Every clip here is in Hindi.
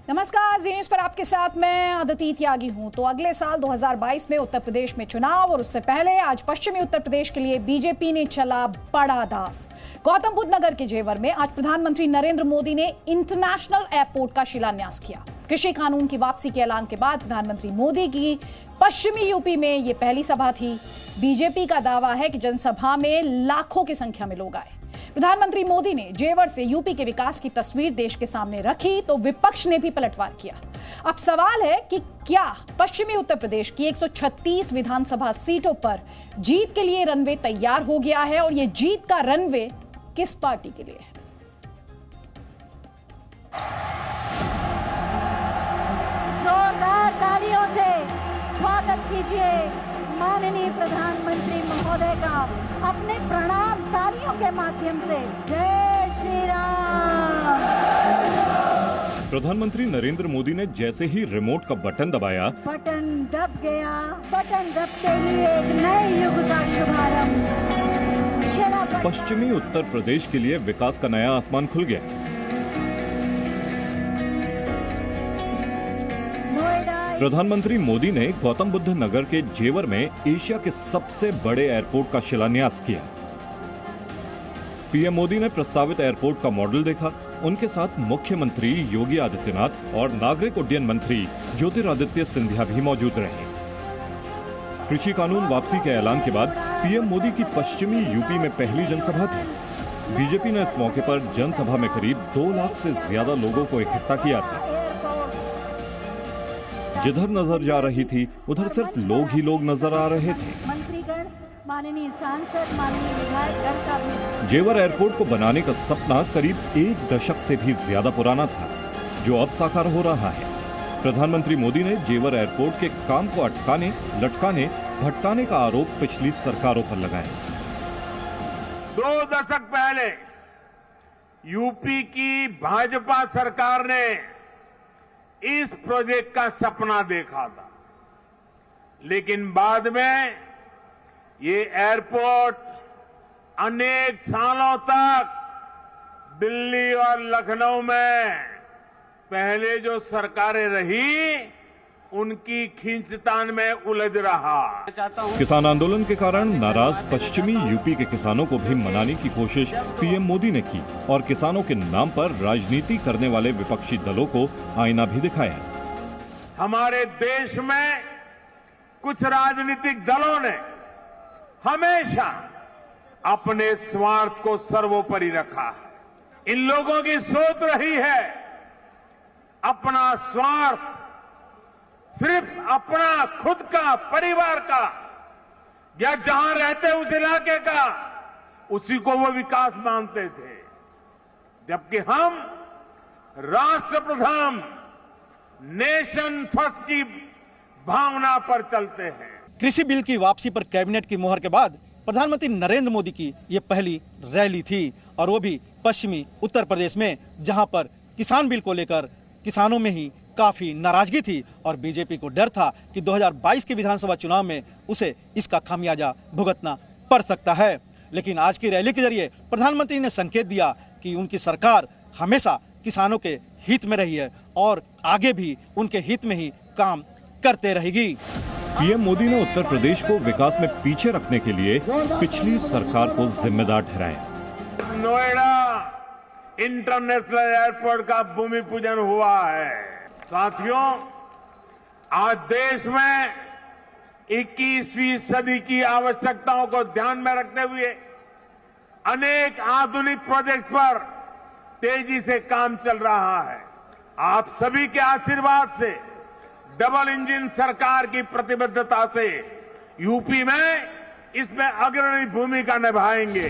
नमस्कार, जी न्यूज़ पर आपके साथ मैं अदिति त्यागी हूं। तो अगले साल 2022 में उत्तर प्रदेश में चुनाव और उससे पहले आज पश्चिमी उत्तर प्रदेश के लिए बीजेपी ने चला बड़ा दाव। गौतम बुद्ध नगर के जेवर में आज प्रधानमंत्री नरेंद्र मोदी ने इंटरनेशनल एयरपोर्ट का शिलान्यास किया। कृषि कानून की वापसी के ऐलान के बाद प्रधानमंत्री मोदी की पश्चिमी यूपी में ये पहली सभा थी। बीजेपी का दावा है कि जनसभा में लाखों की संख्या में लोग आए। प्रधानमंत्री मोदी ने जेवर से यूपी के विकास की तस्वीर देश के सामने रखी तो विपक्ष ने भी पलटवार किया। अब सवाल है कि क्या पश्चिमी उत्तर प्रदेश की 136 विधानसभा सीटों पर जीत के लिए रनवे तैयार हो गया है और ये जीत का रनवे किस पार्टी के लिए है? जोरदार तालियों से स्वागत कीजिए माननीय प्रधानमंत्री महोदय का अपने प्रणाम तालियों के माध्यम से। जय श्री राम। प्रधानमंत्री नरेंद्र मोदी ने जैसे ही रिमोट का बटन दबाया, बटन दब गया। बटन दबते ही एक नए युग का शुभारंभ। पश्चिमी उत्तर प्रदेश के लिए विकास का नया आसमान खुल गया। प्रधानमंत्री मोदी ने गौतम बुद्ध नगर के जेवर में एशिया के सबसे बड़े एयरपोर्ट का शिलान्यास किया। पीएम मोदी ने प्रस्तावित एयरपोर्ट का मॉडल देखा। उनके साथ मुख्यमंत्री योगी आदित्यनाथ और नागरिक उड्डयन मंत्री ज्योतिरादित्य सिंधिया भी मौजूद रहे। कृषि कानून वापसी के ऐलान के बाद पीएम मोदी की पश्चिमी यूपी में पहली जनसभा थी। बीजेपी ने इस मौके पर जनसभा में करीब 2 लाख से ज्यादा लोगों को इकट्ठा किया था। जिधर नजर जा रही थी उधर सिर्फ लोग ही लोग नजर आ रहे थे। मंत्रीगण, माननीय सांसद, माननीय विधायकगण का भी जेवर एयरपोर्ट को बनाने का सपना करीब 1 दशक से भी ज्यादा पुराना था, जो अब साकार हो रहा है। प्रधानमंत्री मोदी ने जेवर एयरपोर्ट के काम को अटकाने, लटकाने, भटकाने का आरोप पिछली सरकारों पर लगाया। 2 दशक पहले यूपी की भाजपा सरकार ने इस प्रोजेक्ट का सपना देखा था, लेकिन बाद में ये एयरपोर्ट अनेक सालों तक दिल्ली और लखनऊ में पहले जो सरकारें रही उनकी खींचतान में उलझ रहा। किसान आंदोलन के कारण नाराज पश्चिमी यूपी के किसानों को भी मनाने की कोशिश पीएम मोदी ने की और किसानों के नाम पर राजनीति करने वाले विपक्षी दलों को आईना भी दिखाया। हमारे देश में कुछ राजनीतिक दलों ने हमेशा अपने स्वार्थ को सर्वोपरि रखा है। इन लोगों की सोच रही है अपना स्वार्थ, सिर्फ अपना खुद का, परिवार का या जहां रहते उस इलाके का, उसी को वो विकास मानते थे। जबकि हम राष्ट्रप्रथम, नेशन फर्स्ट की भावना पर चलते हैं। कृषि बिल की वापसी पर कैबिनेट की मोहर के बाद प्रधानमंत्री नरेंद्र मोदी की ये पहली रैली थी और वो भी पश्चिमी उत्तर प्रदेश में, जहां पर किसान बिल को लेकर किसानों में ही काफी नाराजगी थी और बीजेपी को डर था कि 2022 के विधानसभा चुनाव में उसे इसका खामियाजा भुगतना पड़ सकता है। लेकिन आज की रैली के जरिए प्रधानमंत्री ने संकेत दिया कि उनकी सरकार हमेशा किसानों के हित में रही है और आगे भी उनके हित में ही काम करते रहेगी। पीएम मोदी ने उत्तर प्रदेश को विकास में पीछे रखने के लिए पिछली सरकार को जिम्मेदार ठहराया। नोएडा इंटरनेशनल एयरपोर्ट का भूमि पूजन हुआ है। साथियों, आज देश में 21वीं सदी की आवश्यकताओं को ध्यान में रखते हुए अनेक आधुनिक प्रोजेक्ट पर तेजी से काम चल रहा है। आप सभी के आशीर्वाद से, डबल इंजन सरकार की प्रतिबद्धता से यूपी में इसमें अग्रणी भूमिका निभाएंगे।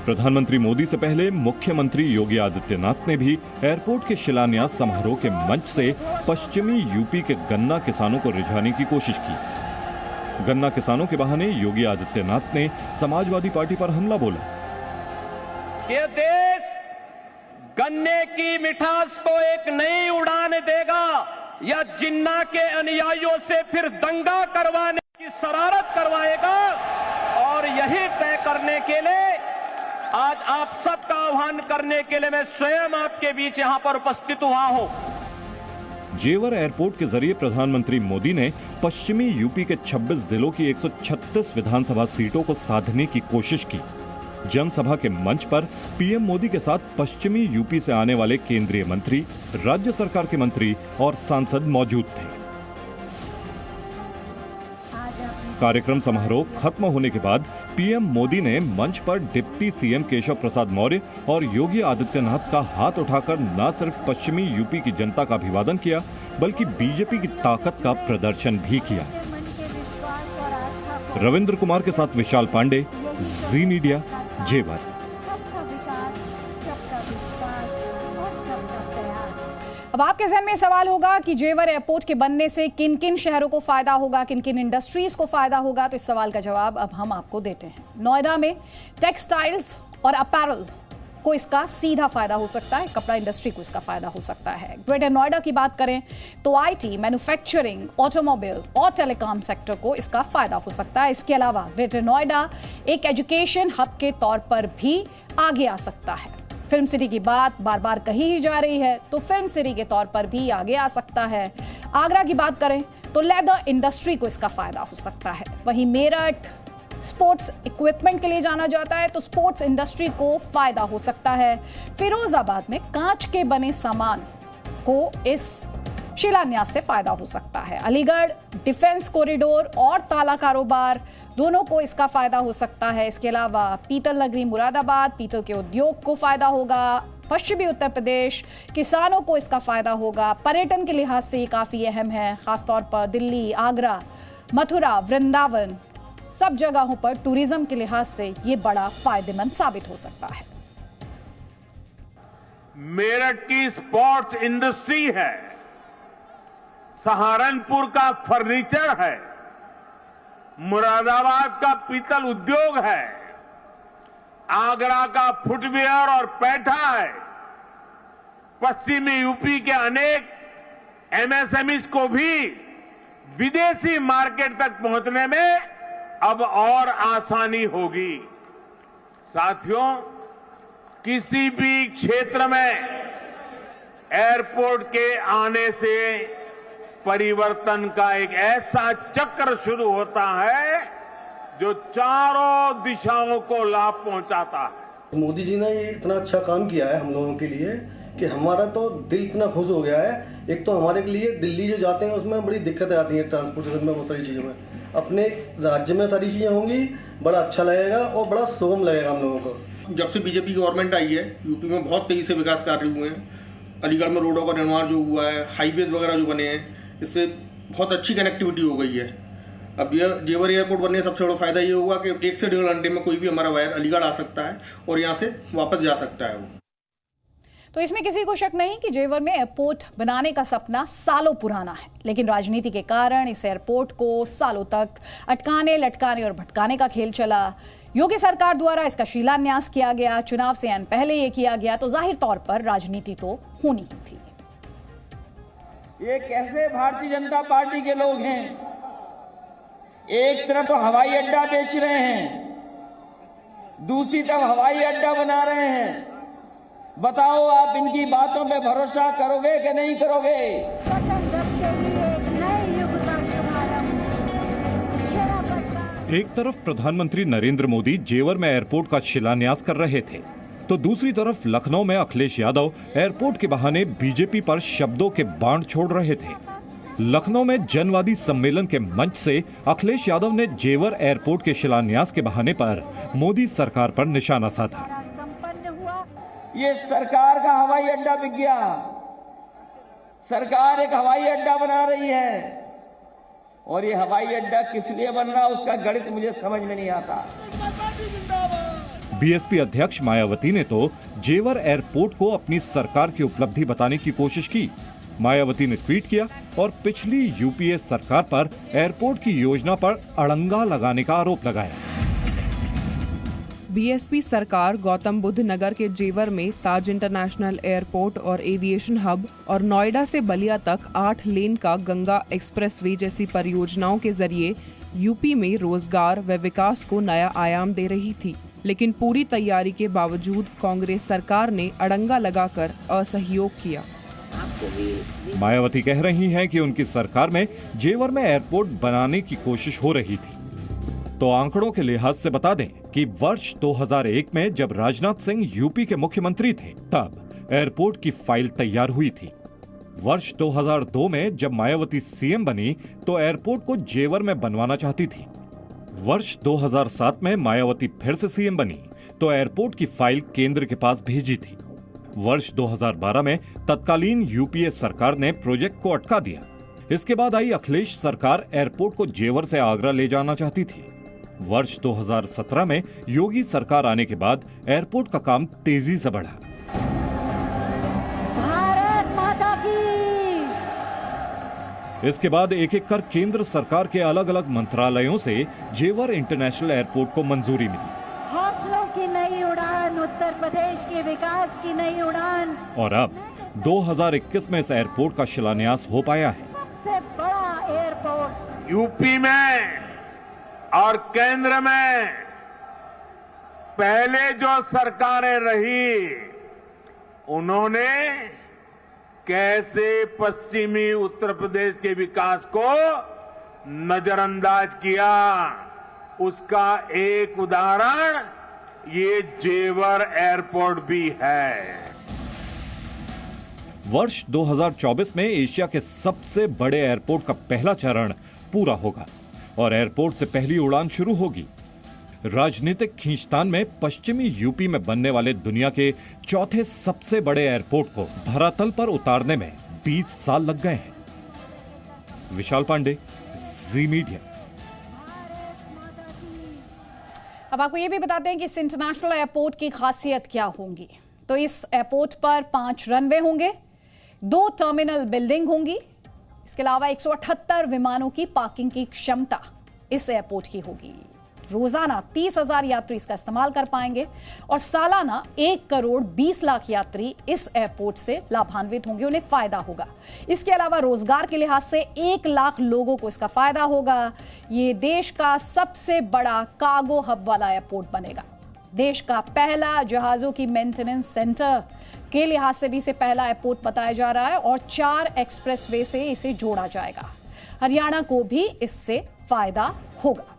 प्रधानमंत्री मोदी से पहले मुख्यमंत्री योगी आदित्यनाथ ने भी एयरपोर्ट के शिलान्यास समारोह के मंच से पश्चिमी यूपी के गन्ना किसानों को रिझाने की कोशिश की। गन्ना किसानों के बहाने योगी आदित्यनाथ ने समाजवादी पार्टी पर हमला बोला। ये देश गन्ने की मिठास को एक नई उड़ान देगा या जिन्ना के अनुयायियों से फिर दंगा करवाने की शरारत करवाएगा, और यही तय करने के लिए आज आप सबका आह्वान करने के लिए मैं स्वयं आपके बीच यहां पर उपस्थित हुआ हूं। जेवर एयरपोर्ट के जरिए प्रधानमंत्री मोदी ने पश्चिमी यूपी के 26 जिलों की 136 विधानसभा सीटों को साधने की कोशिश की। जनसभा के मंच पर पीएम मोदी के साथ पश्चिमी यूपी से आने वाले केंद्रीय मंत्री, राज्य सरकार के मंत्री और सांसद मौजूद थे। कार्यक्रम समारोह खत्म होने के बाद पीएम मोदी ने मंच पर डिप्टी सीएम केशव प्रसाद मौर्य और योगी आदित्यनाथ का हाथ उठाकर न सिर्फ पश्चिमी यूपी की जनता का अभिवादन किया, बल्कि बीजेपी की ताकत का प्रदर्शन भी किया। रविंद्र कुमार के साथ विशाल पांडे, जी मीडिया, जेवर। अब आपके जहन में सवाल होगा कि जेवर एयरपोर्ट के बनने से किन किन शहरों को फायदा होगा, किन किन इंडस्ट्रीज को फायदा होगा। तो इस सवाल का जवाब अब हम आपको देते हैं। नोएडा में टेक्सटाइल्स और अपैरल को इसका सीधा फायदा हो सकता है, कपड़ा इंडस्ट्री को इसका फायदा हो सकता है। ग्रेटर नोएडा की बात करें तो आईटी, मैन्युफैक्चरिंग, ऑटोमोबाइल और टेलीकॉम सेक्टर को इसका फायदा हो सकता है। इसके अलावा ग्रेटर नोएडा एक एजुकेशन हब के तौर पर भी आगे आ सकता है। फिल्म सिटी की बात बार बार कही ही जा रही है, तो फिल्म सिटी के तौर पर भी आगे आ सकता है। आगरा की बात करें तो लेदर इंडस्ट्री को इसका फायदा हो सकता है। वहीं मेरठ स्पोर्ट्स इक्विपमेंट के लिए जाना जाता है, तो स्पोर्ट्स इंडस्ट्री को फायदा हो सकता है। फिरोजाबाद में कांच के बने सामान को इस शिलान्यास से फायदा हो सकता है। अलीगढ़ डिफेंस कॉरिडोर और ताला कारोबार दोनों को इसका फायदा हो सकता है। इसके अलावा पीतल नगरी मुरादाबाद, पीतल के उद्योग को फायदा होगा। पश्चिमी उत्तर प्रदेश किसानों को इसका फायदा होगा। पर्यटन के लिहाज से ये काफी अहम है, खासतौर पर दिल्ली, आगरा, मथुरा, वृंदावन, सब जगहों पर टूरिज्म के लिहाज से ये बड़ा फायदेमंद साबित हो सकता है। मेरठ की स्पोर्ट्स इंडस्ट्री है, सहारनपुर का फर्नीचर है, मुरादाबाद का पीतल उद्योग है, आगरा का फुटवियर और पैठा है। पश्चिमी यूपी के अनेक एमएसएमईज को भी विदेशी मार्केट तक पहुंचने में अब और आसानी होगी। साथियों, किसी भी क्षेत्र में एयरपोर्ट के आने से परिवर्तन का एक ऐसा चक्र शुरू होता है जो चारों दिशाओं को लाभ पहुंचाता है। मोदी जी ने ये इतना अच्छा काम किया है हम लोगों के लिए कि हमारा तो दिल इतना खुश हो गया है। एक तो हमारे के लिए दिल्ली जो जाते हैं उसमें बड़ी दिक्कतें आती हैं, ट्रांसपोर्टेशन में, बहुत सारी चीज़ों में। अपने राज्य में सारी चीज़ें होंगी, बड़ा अच्छा लगेगा और बड़ा सुगम लगेगा हम लोगों को। जब से बीजेपी गवर्नमेंट आई है यूपी में बहुत तेजी से विकास कार्य हुए हैं। अलीगढ़ में रोडों का निर्माण जो हुआ है, हाईवेज वगैरह जो बने हैं, इससे बहुत अच्छी कनेक्टिविटी हो गई है। अब जेवर एयरपोर्ट बनने से सबसे बड़ा फायदा ये हुआ कि 1 से 1.5 घंटे में कोई भी हमारा वायर अलीगढ़ आ सकता है और यहाँ से वापस जा सकता है वो। तो इसमें किसी को शक नहीं कि जेवर में एयरपोर्ट बनाने का सपना सालों पुराना है, लेकिन राजनीति के कारण इस एयरपोर्ट को सालों तक अटकाने, लटकाने और भटकाने का खेल चला। योगी सरकार द्वारा इसका शिलान्यास किया गया, चुनाव से आने पहले ये किया गया, तो जाहिर तौर पर राजनीति तो होनी ही थी। ये कैसे भारतीय जनता पार्टी के लोग हैं, एक तरफ तो हवाई अड्डा बेच रहे हैं, दूसरी तरफ हवाई अड्डा बना रहे हैं। बताओ आप इनकी बातों पे भरोसा करोगे कि नहीं करोगे? एक तरफ प्रधानमंत्री नरेंद्र मोदी जेवर में एयरपोर्ट का शिलान्यास कर रहे थे, तो दूसरी तरफ लखनऊ में अखिलेश यादव एयरपोर्ट के बहाने बीजेपी पर शब्दों के बाण छोड़ रहे थे। लखनऊ में जनवादी सम्मेलन के मंच से अखिलेश यादव ने जेवर एयरपोर्ट के शिलान्यास के बहाने पर मोदी सरकार पर निशाना साधा। ये सरकार का हवाई अड्डा बिक गया। सरकार एक हवाई अड्डा बना रही है और ये हवाई अड्डा किस लिए बन रहा, उसका गणित मुझे समझ में नहीं आता। बीएसपी अध्यक्ष मायावती ने तो जेवर एयरपोर्ट को अपनी सरकार की उपलब्धि बताने की कोशिश की। मायावती ने ट्वीट किया और पिछली यूपीए सरकार पर एयरपोर्ट की योजना पर अड़ंगा लगाने का आरोप लगाया। बीएसपी सरकार गौतम बुद्ध नगर के जेवर में ताज इंटरनेशनल एयरपोर्ट और एविएशन हब और नोएडा से बलिया तक 8 लेन का गंगा एक्सप्रेसवे जैसी परियोजनाओं के जरिए यूपी में रोजगार व विकास को नया आयाम दे रही थी। लेकिन पूरी तैयारी के बावजूद कांग्रेस सरकार ने अड़ंगा लगाकर असहयोग किया। मायावती कह रही हैं कि उनकी सरकार में जेवर में एयरपोर्ट बनाने की कोशिश हो रही थी। तो आंकड़ों के लिहाज से बता दें कि वर्ष 2001 में जब राजनाथ सिंह यूपी के मुख्यमंत्री थे तब एयरपोर्ट की फाइल तैयार हुई थी। वर्ष 2002 में जब मायावती सीएम बनी तो एयरपोर्ट को जेवर में बनवाना चाहती थी। वर्ष 2007 में मायावती फिर से सीएम बनी तो एयरपोर्ट की फाइल केंद्र के पास भेजी थी। वर्ष 2012 में तत्कालीन यूपीए सरकार ने प्रोजेक्ट को अटका दिया। इसके बाद आई अखिलेश सरकार एयरपोर्ट को जेवर से आगरा ले जाना चाहती थी। वर्ष 2017 में योगी सरकार आने के बाद एयरपोर्ट का काम तेजी से बढ़ा। भारत माता की। इसके बाद एक एक कर केंद्र सरकार के अलग अलग मंत्रालयों से जेवर इंटरनेशनल एयरपोर्ट को मंजूरी मिली। हौसलों की नई उड़ान, उत्तर प्रदेश के विकास की नई उड़ान। और अब 2021 में इस एयरपोर्ट का शिलान्यास हो पाया है। सबसे बड़ा एयरपोर्ट यूपी में और केंद्र में पहले जो सरकारें रही उन्होंने कैसे पश्चिमी उत्तर प्रदेश के विकास को नजरअंदाज किया, उसका एक उदाहरण ये जेवर एयरपोर्ट भी है। वर्ष 2024 में एशिया के सबसे बड़े एयरपोर्ट का पहला चरण पूरा होगा और एयरपोर्ट से पहली उड़ान शुरू होगी। राजनीतिक खींचतान में पश्चिमी यूपी में बनने वाले दुनिया के चौथे सबसे बड़े एयरपोर्ट को धरातल पर उतारने में 20 साल लग गए हैं। विशाल पांडे, जी मीडिया। अब आपको ये भी बताते हैं कि इस इंटरनेशनल एयरपोर्ट की खासियत क्या होंगी। तो इस एयरपोर्ट पर 5 रनवे होंगे, 2 टर्मिनल बिल्डिंग होंगी। इसके अलावा 178 विमानों की पार्किंग की क्षमता इस एयरपोर्ट की होगी। रोजाना 30,000 यात्री इसका इस्तेमाल कर पाएंगे और सालाना 1 करोड़ 20 लाख यात्री इस एयरपोर्ट से लाभान्वित होंगे, उन्हें फायदा होगा। इसके अलावा रोजगार के लिहाज से 1 लाख लोगों को इसका फायदा होगा। ये देश का सबसे बड़ा कार्गो हब वाला एयरपोर्ट बनेगा। देश का पहला जहाजों की मेंटेनेंस सेंटर के लिहाज से भी इसे पहला एयरपोर्ट बताया जा रहा है और 4 एक्सप्रेसवे से इसे जोड़ा जाएगा। हरियाणा को भी इससे फायदा होगा।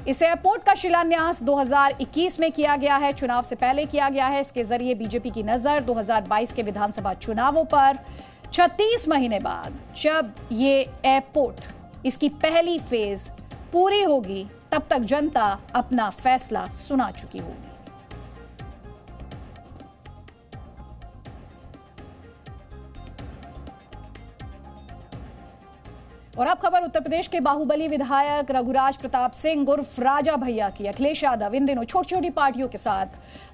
इस एयरपोर्ट का शिलान्यास 2021 में किया गया है, चुनाव से पहले किया गया है। इसके जरिए बीजेपी की नजर 2022 के विधानसभा चुनावों पर 36 महीने बाद जब ये एयरपोर्ट इसकी पहली फेज पूरी होगी तब तक जनता अपना फैसला सुना चुकी होगी। और अब खबर उत्तर प्रदेश के बाहुबली विधायक रघुराज प्रताप सिंह उर्फ राजा भैया की। अखिलेश यादव इन दिनों छोटी छोटी पार्टियों के साथ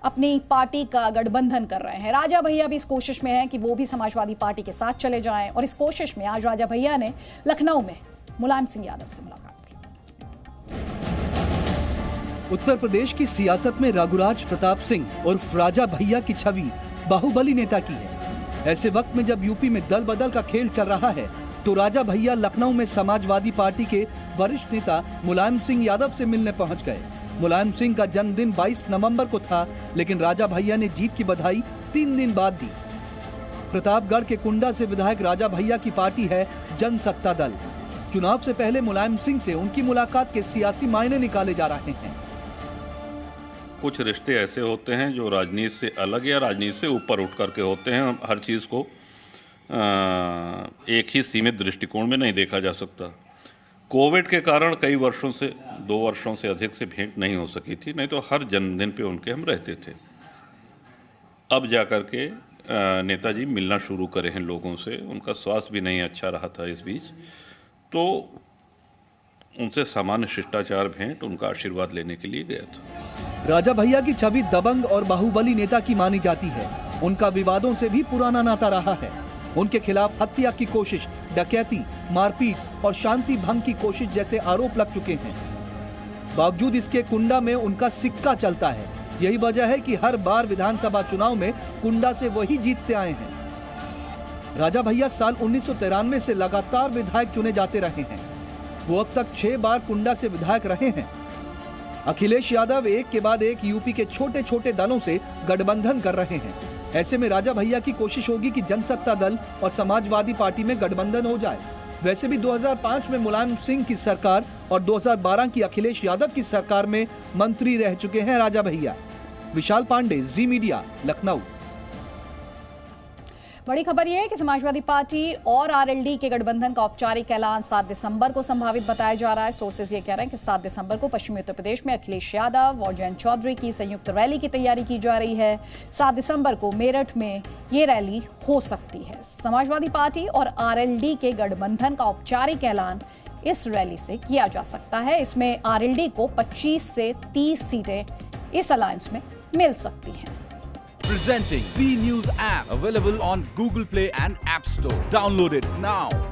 अपनी पार्टी का गठबंधन कर रहे हैं। राजा भैया भी इस कोशिश में हैं कि वो भी समाजवादी पार्टी के साथ चले जाएं और इस कोशिश में आज राजा भैया ने लखनऊ में मुलायम सिंह यादव से मुलाकात की। उत्तर प्रदेश की सियासत में रघुराज प्रताप सिंह उर्फ राजा भैया की छवि बाहुबली नेता की है। ऐसे वक्त में जब यूपी में दल बदल का खेल चल रहा है तो राजा भैया लखनऊ में समाजवादी पार्टी के वरिष्ठ नेता मुलायम सिंह यादव से मिलने पहुंच गए। मुलायम सिंह का जन्मदिन 22 नवंबर को था, लेकिन राजा भैया ने जीत की बधाई 3 दिन बाद दी। प्रतापगढ़ के कुंडा से विधायक राजा भैया की पार्टी है जनसत्ता दल। चुनाव से पहले मुलायम सिंह से उनकी मुलाकात के सियासी मायने निकाले जा रहे हैं। कुछ रिश्ते ऐसे होते हैं जो राजनीति से अलग या राजनीति से ऊपर उठ करके होते हैं। हर चीज़ को एक ही सीमित दृष्टिकोण में नहीं देखा जा सकता। कोविड के कारण कई वर्षों से 2 वर्षों से अधिक से भेंट नहीं हो सकी थी, नहीं तो हर जन्मदिन पे उनके हम रहते थे। अब जा कर के नेताजी मिलना शुरू करे हैं लोगों से। उनका स्वास्थ्य भी नहीं अच्छा रहा था इस बीच, तो उनसे सामान्य शिष्टाचार भेंट, उनका आशीर्वाद लेने के लिए गया था। राजा भैया की छवि दबंग और बाहुबली नेता की मानी जाती है। उनका विवादों से भी पुराना नाता रहा है। उनके खिलाफ हत्या की कोशिश, डकैती, मारपीट और शांति भंग की कोशिश जैसे आरोप लग चुके हैं। बावजूद इसके कुंडा में उनका सिक्का चलता है। यही वजह है कि हर बार विधानसभा चुनाव में कुंडा से वही जीतते आए हैं। राजा भैया साल 1993 से लगातार विधायक चुने जाते रहे हैं। वो अब तक 6 बार कुंडा से विधायक रहे हैं। अखिलेश यादव एक के बाद एक यूपी के छोटे छोटे दलों से गठबंधन कर रहे हैं। ऐसे में राजा भैया की कोशिश होगी कि जनसत्ता दल और समाजवादी पार्टी में गठबंधन हो जाए। वैसे भी 2005 में मुलायम सिंह की सरकार और 2012 की अखिलेश यादव की सरकार में मंत्री रह चुके हैं राजा भैया। विशाल पांडे, जी मीडिया, लखनऊ। बड़ी खबर यह है कि समाजवादी पार्टी और आरएलडी के गठबंधन का औपचारिक ऐलान 7 दिसंबर को संभावित बताया जा रहा है। सोर्सेज ये कह रहे हैं कि 7 दिसंबर को पश्चिमी उत्तर प्रदेश में अखिलेश यादव और जयंत चौधरी की संयुक्त रैली की तैयारी की जा रही है। 7 दिसंबर को मेरठ में ये रैली हो सकती है। समाजवादी पार्टी और आरएलडी के गठबंधन का औपचारिक ऐलान इस रैली से किया जा सकता है। इसमें आरएलडी को 25 से 30 सीटें इस अलायंस में मिल सकती हैं। Presenting B News app, available on Google Play and App Store. Download it now.